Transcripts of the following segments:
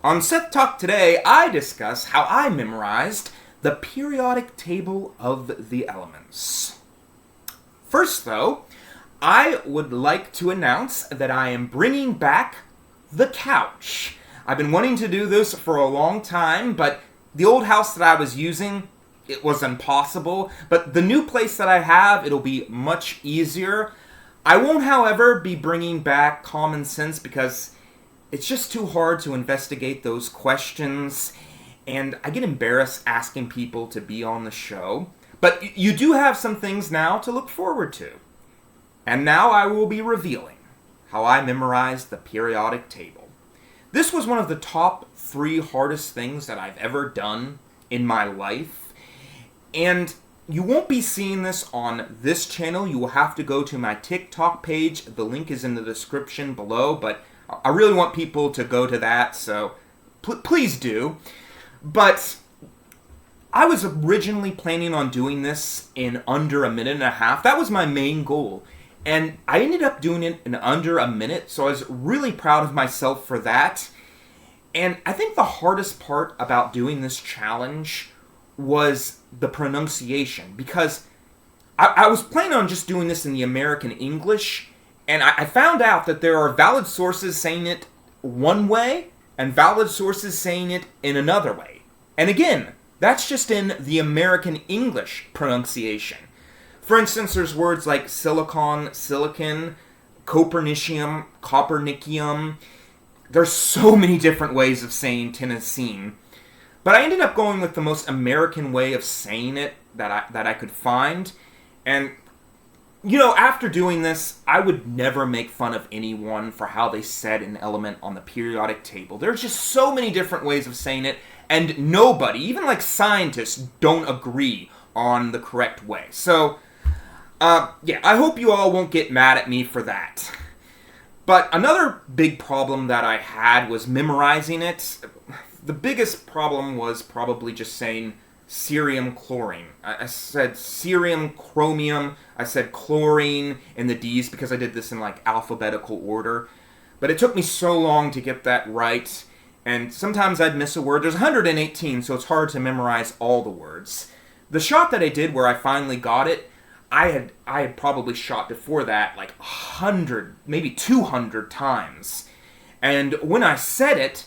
On Seth Talk today, I discuss how I memorized the periodic table of the elements. First, though, I would like to announce that I am bringing back the couch. I've been wanting to do this for a long time, but the old house that I was using, it was impossible. But the new place that I have, it'll be much easier. I won't, however, be bringing back common sense because it's just too hard to investigate those questions, and I get embarrassed asking people to be on the show. But you do have some things now to look forward to. And now I will be revealing how I memorized the periodic table. This was one of the top 3 hardest things that I've ever done in my life. And you won't be seeing this on this channel. You will have to go to my TikTok page. The link is in the description below, but I really want people to go to that, so please do. But I was originally planning on doing this in under a minute and a half. That was my main goal. And I ended up doing it in under a minute, so I was really proud of myself for that. And I think the hardest part about doing this challenge was the pronunciation, because I was planning on just doing this in the American English, and I found out that there are valid sources saying it one way, and valid sources saying it in another way. And again, that's just in the American English pronunciation. For instance, there's words like silicon, silicon, copernicium, copernicium. There's so many different ways of saying Tennessee. But I ended up going with the most American way of saying it that I could find. And, you know, after doing this, I would never make fun of anyone for how they said an element on the periodic table. There's just so many different ways of saying it, and nobody, even like scientists, don't agree on the correct way. So, yeah, I hope you all won't get mad at me for that. But another big problem that I had was memorizing it. The biggest problem was probably just saying cerium chlorine. I said cerium chromium, I said chlorine in the D's because I did this in like alphabetical order. But it took me so long to get that right, and sometimes I'd miss a word. There's 118, so it's hard to memorize all the words. The shot that I did where I finally got it, I had probably shot before that like 100, maybe 200 times. And when I said it,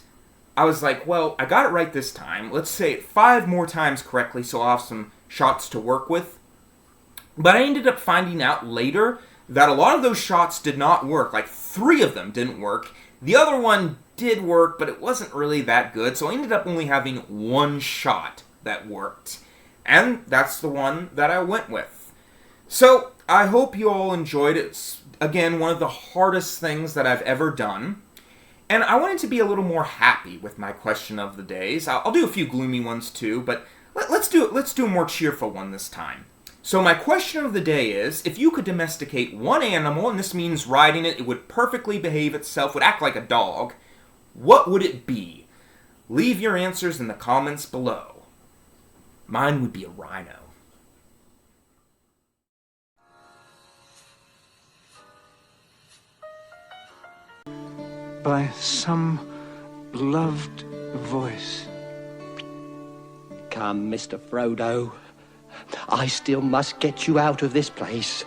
I was like, well, I got it right this time. Let's say it 5 more times correctly so I'll have some shots to work with. But I ended up finding out later that a lot of those shots did not work. Like 3 of them didn't work. The other one did work, but it wasn't really that good. So I ended up only having 1 shot that worked. And that's the one that I went with. So I hope you all enjoyed it. It's, again, one of the hardest things that I've ever done. And I wanted to be a little more happy with my question of the days. I'll do a few gloomy ones too, but let's do a more cheerful one this time. So my question of the day is, if you could domesticate one animal, and this means riding it, it would perfectly behave itself, would act like a dog, what would it be? Leave your answers in the comments below. Mine would be a rhino. By some loved voice. Come, Mr. Frodo. I still must get you out of this place.